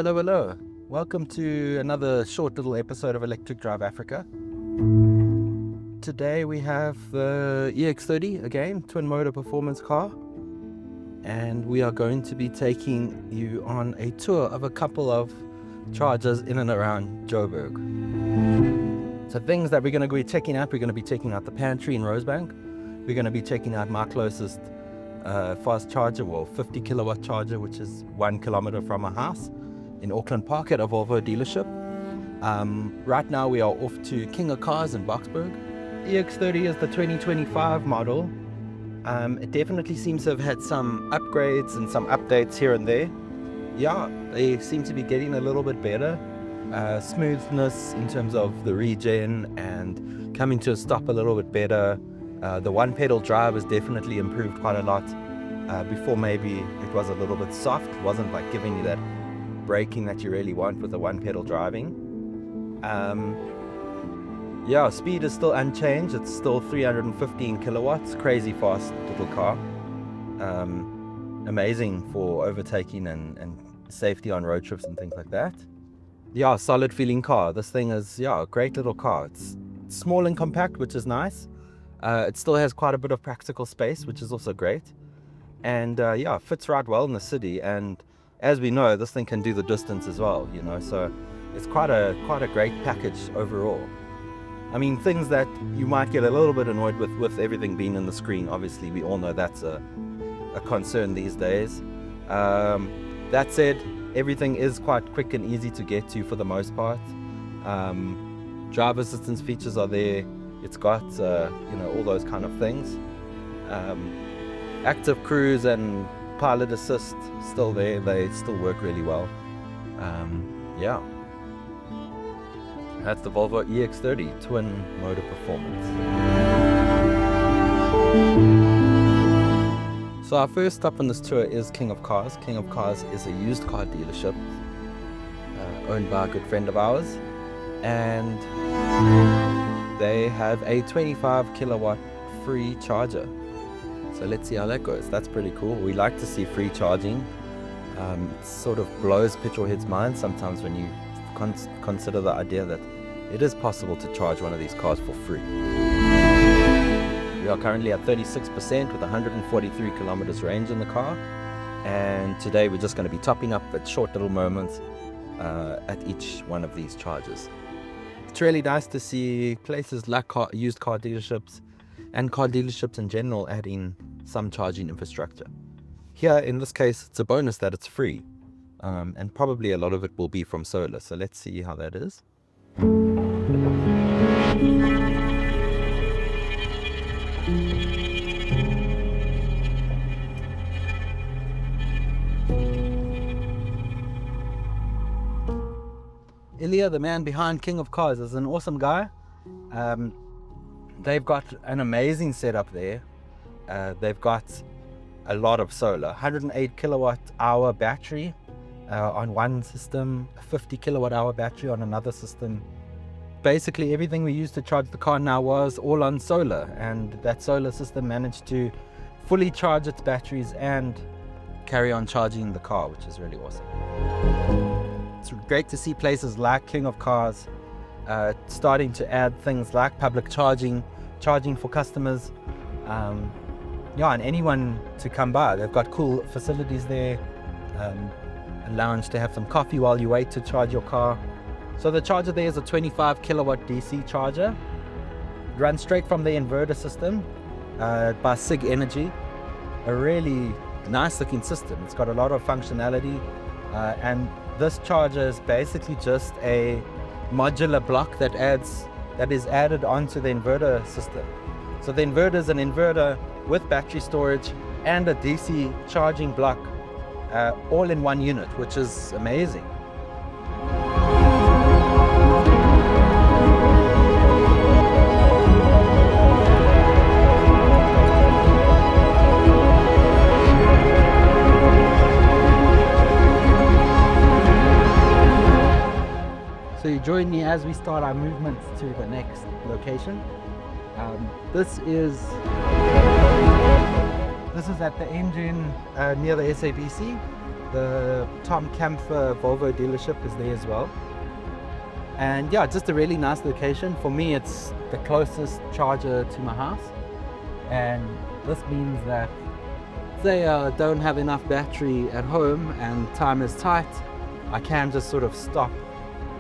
Hello, hello. Welcome to another short little episode of Electric Drive Africa. Today we have the EX30 again, twin motor performance car. And we are going to be taking you on a tour of a couple of chargers in and around Joburg. So things that we're going to be checking out, we're going to be checking out the Pantry in Rosebank. We're going to be checking out my closest fast charger, 50 kilowatt charger, which is 1 kilometer from my house in Auckland Park at a Volvo dealership. Right now we are off to King of Cars in Boksburg. EX30 is the 2025 model. It definitely seems to have had some upgrades and some updates here and there. Yeah, they seem to be getting a little bit better. Smoothness in terms of the regen and coming to a stop a little bit better. The one pedal drive has definitely improved quite a lot. Before maybe it was a little bit soft, it wasn't like giving you that braking that you really want with the one pedal driving. Yeah, speed is still unchanged. It's still 315 kilowatts, crazy fast little car. Amazing for overtaking and safety on road trips and things like that. Yeah, solid feeling car. This thing is, a great little car. It's small and compact, which is nice. It still has quite a bit of practical space, which is also great. And fits right well in the city. And as we know, this thing can do the distance as well, so it's quite a great package overall. I mean, things that you might get a little bit annoyed with everything being in the screen. Obviously, we all know that's a concern these days. That said, everything is quite quick and easy to get to for the most part. Driver assistance features are there. It's got, all those kind of things. Active cruise and pilot assist still there. They still work really well. That's the Volvo EX30 twin motor performance. So our first stop on this tour is King of Cars. King of Cars is a used car dealership owned by a good friend of ours, and they have a 25 kilowatt free charger. So let's see how that goes. That's pretty cool. We like to see free charging. It sort of blows petrol heads' minds sometimes when you consider the idea that it is possible to charge one of these cars for free. We are currently at 36% with 143 kilometers range in the car, and today we're just going to be topping up at short little moments at each one of these chargers. It's really nice to see places like used car dealerships and car dealerships in general adding some charging infrastructure. Here in this case it's a bonus that it's free, and probably a lot of it will be from solar, so let's see how that is. Ilya, the man behind King of Cars, is an awesome guy. They've got an amazing setup there. They've got a lot of solar, 108 kilowatt hour battery on one system, a 50 kilowatt hour battery on another system. Basically everything we used to charge the car now was all on solar, and that solar system managed to fully charge its batteries and carry on charging the car, which is really awesome. It's great to see places like King of Cars starting to add things like public charging for customers, and anyone to come by. They've got cool facilities there, a lounge to have some coffee while you wait to charge your car. So the charger there is a 25 kilowatt DC charger. It runs straight from the inverter system by SIG Energy. A really nice looking system. It's got a lot of functionality, and this charger is basically just a modular block that is added onto the inverter system. So the inverter is an inverter with battery storage and a DC charging block, all in one unit, which is amazing. So you join me as we start our movements to the next location. This is at the engine near the SABC. The Tom Camphor Volvo dealership is there as well. And yeah, just a really nice location. For me, it's the closest charger to my house. And this means that say I don't have enough battery at home and time is tight, I can just sort of stop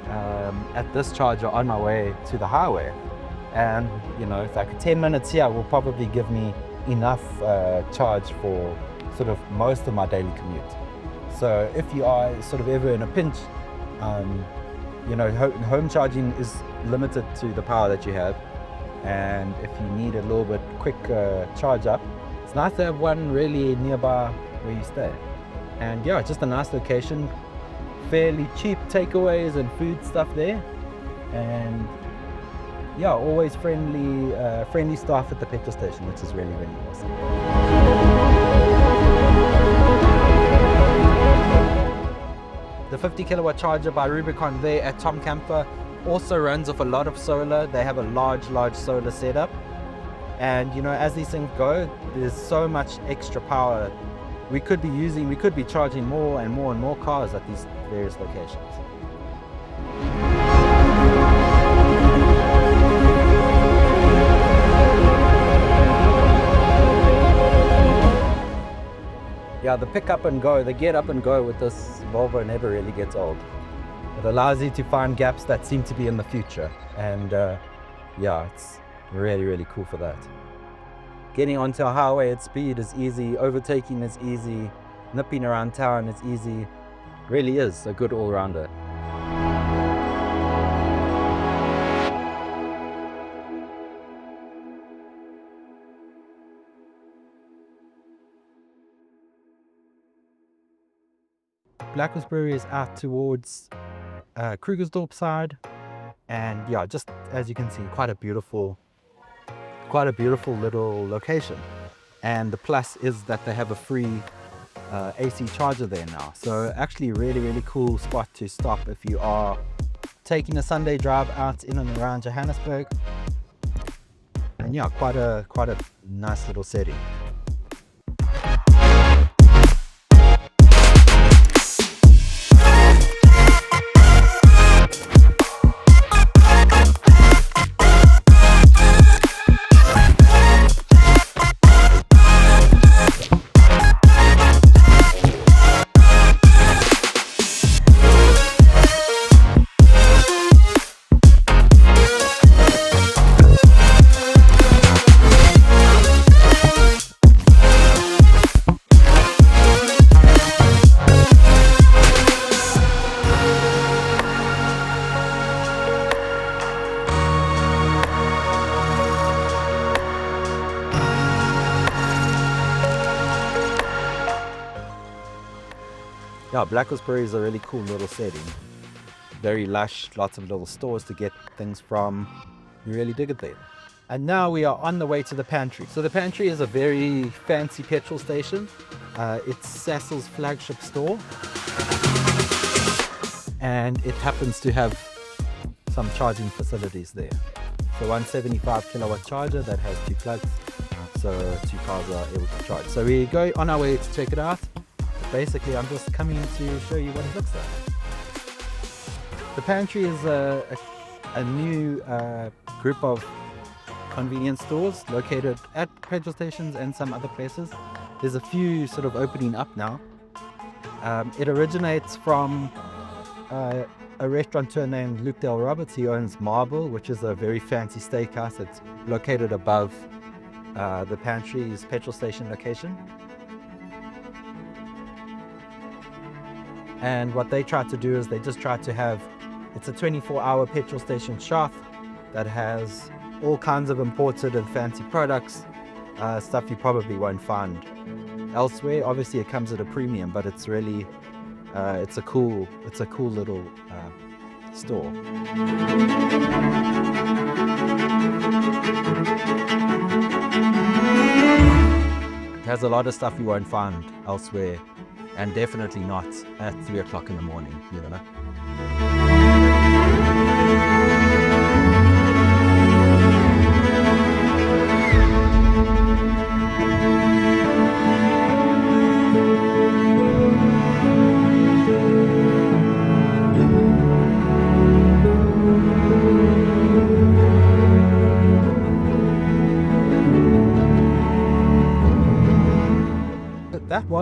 at this charger on my way to the highway. And you know, it's like 10 minutes here will probably give me enough charge for sort of most of my daily commute. So if you are sort of ever in a pinch, you know, home charging is limited to the power that you have. And if you need a little bit quick charge up, it's nice to have one really nearby where you stay. And yeah, just a nice location, fairly cheap takeaways and food stuff there. And yeah, always friendly staff at the petrol station, which is really, really awesome. The 50 kilowatt charger by Rubicon there at Tom Camphor also runs off a lot of solar. They have a large solar setup. And you know, as these things go, there's so much extra power we could be charging more and more cars at these various locations. Yeah, the pick up and go, the get up and go with this Volvo never really gets old. It allows you to find gaps that seem to be in the future. And yeah, it's really, really cool for that. Getting onto a highway at speed is easy, overtaking is easy, nipping around town is easy. Really is a good all-rounder. Blackelsbury is out towards Krugersdorp side, and yeah, just as you can see, quite a beautiful little location. And the plus is that they have a free AC charger there now, so actually really cool spot to stop if you are taking a Sunday drive out in and around Johannesburg. And yeah, quite a nice little setting. Yeah, Blackelsbury is a really cool little setting. Very lush, lots of little stores to get things from. You really dig it there. And now we are on the way to the Pantry. So the Pantry is a very fancy petrol station. It's Sasol's flagship store. And it happens to have some charging facilities there. So 175 kilowatt charger that has 2 plugs. So 2 cars are able to charge. So we go on our way to check it out. Basically, I'm just coming to show you what it looks like. The Pantry is a new group of convenience stores located at petrol stations and some other places. There's a few sort of opening up now. It originates from a restaurateur named Luke Dale Roberts. He owns Marble, which is a very fancy steakhouse. It's located above the Pantry's petrol station location. And what they try to do is they just try to have, it's a 24-hour petrol station shop that has all kinds of imported and fancy products, stuff you probably won't find elsewhere. Obviously it comes at a premium, but it's really, it's a cool little store. It has a lot of stuff you won't find elsewhere. And definitely not at 3 o'clock in the morning, you know.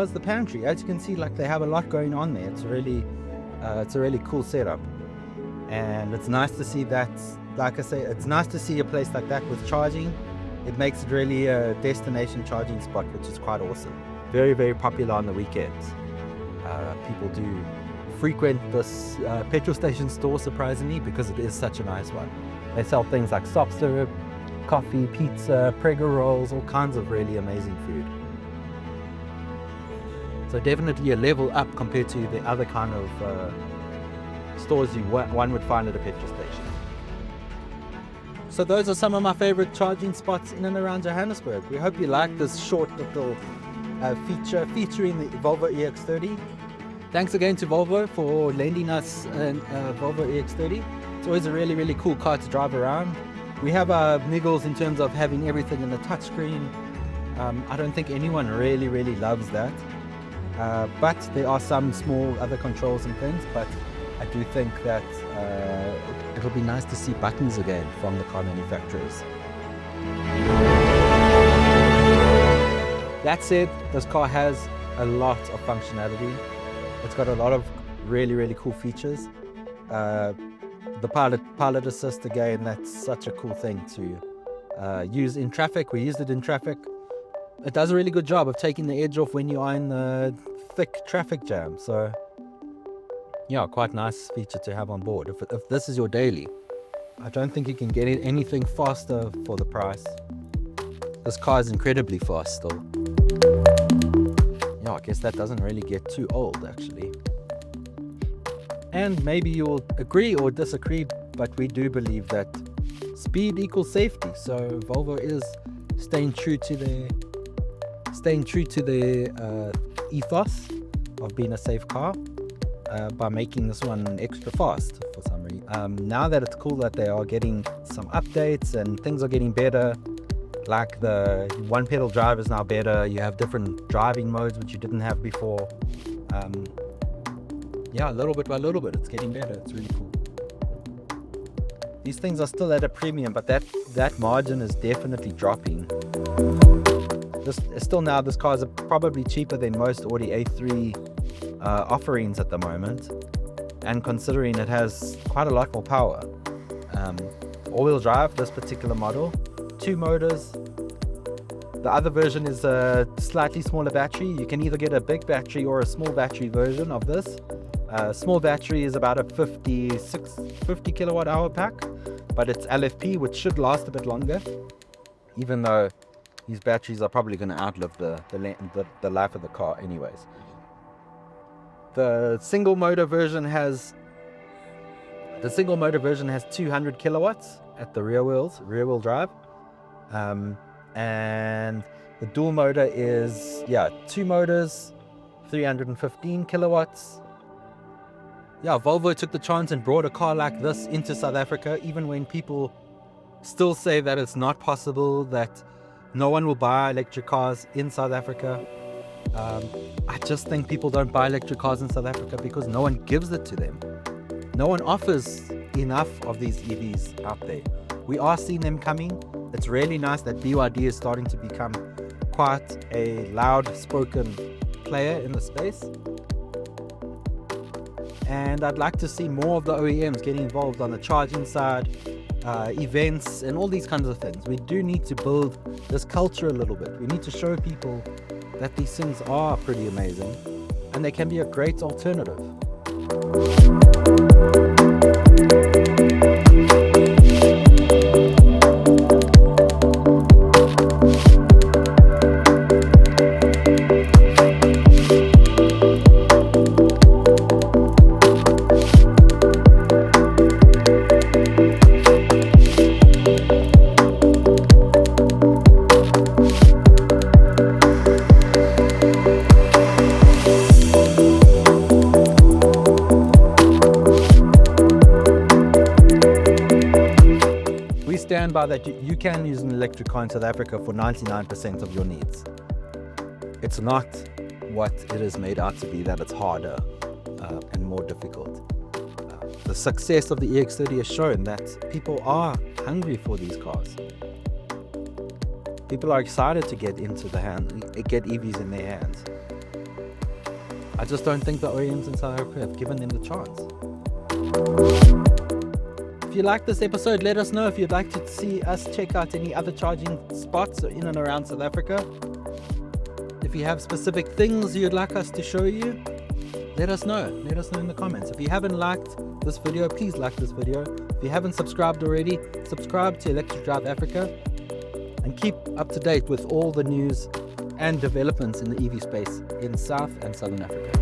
was the Pantry. As you can see, like, they have a lot going on there. It's a really cool setup, and it's nice to see that. Like I say, it's nice to see a place like that with charging. It makes it really a destination charging spot, which is quite awesome. Very, very popular on the weekends. People do frequent this petrol station store, surprisingly, because it is such a nice one. They sell things like soft syrup, coffee, pizza, Prego rolls, all kinds of really amazing food. So definitely a level up compared to the other kind of stores one would find at a petrol station. So those are some of my favorite charging spots in and around Johannesburg. We hope you like this short little feature featuring the Volvo EX30. Thanks again to Volvo for lending us a Volvo EX30. It's always a really, really cool car to drive around. We have our niggles in terms of having everything in the touchscreen. I don't think anyone really, really loves that. But there are some small other controls and things, but I do think that it'll be nice to see buttons again from the car manufacturers. That said, this car has a lot of functionality. It's got a lot of really, really cool features. The pilot assist, again, that's such a cool thing to use in traffic. We used it in traffic. It does a really good job of taking the edge off when you are in the thick traffic jam. So yeah, quite nice feature to have on board. If this is your daily, I don't think you can get anything faster for the price. This car is incredibly fast still. Yeah, I guess that doesn't really get too old, actually. And maybe you'll agree or disagree, but we do believe that speed equals safety. So Volvo is staying true to their ethos of being a safe car by making this one extra fast for some reason. Now that it's cool that they are getting some updates and things are getting better, like the one pedal drive is now better. You have different driving modes which you didn't have before. Yeah, little bit by little bit, it's getting better. It's really cool. These things are still at a premium, but that margin is definitely dropping. This car is probably cheaper than most Audi A3 offerings at the moment, and considering it has quite a lot more power. All-wheel drive, this particular model, 2 motors. The other version is a slightly smaller battery. You can either get a big battery or a small battery version of this. Small battery is about a 50 kilowatt hour pack, but it's LFP, which should last a bit longer, even though these batteries are probably going to outlive the life of the car anyways. The single motor version has 200 kilowatts at the rear wheel drive, and the dual motor is 2 motors, 315 kilowatts. Yeah, Volvo took the chance and brought a car like this into South Africa, even when people still say that it's not possible, that no one will buy electric cars in South Africa. I just think people don't buy electric cars in South Africa because no one gives it to them. No one offers enough of these EVs out there. We are seeing them coming. It's really nice that BYD is starting to become quite a loud-spoken player in the space. And I'd like to see more of the OEMs getting involved on the charging side, events, and all these kinds of things. We do need to build this culture a little bit. We need to show people that these things are pretty amazing and they can be a great alternative. By that you can use an electric car in South Africa for 99% of your needs. It's not what it is made out to be, that it's harder and more difficult. The success of the EX30 has shown that people are hungry for these cars. People are excited to get EVs in their hands. I just don't think the OEMs in South Africa have given them the chance. If you like this episode, let us know if you'd like to see us check out any other charging spots in and around South Africa. If you have specific things you'd like us to show you, let us know. Let us know in the comments. If you haven't liked this video, please like this video. If you haven't subscribed already, subscribe to Electric Drive Africa and keep up to date with all the news and developments in the EV space in South and Southern Africa.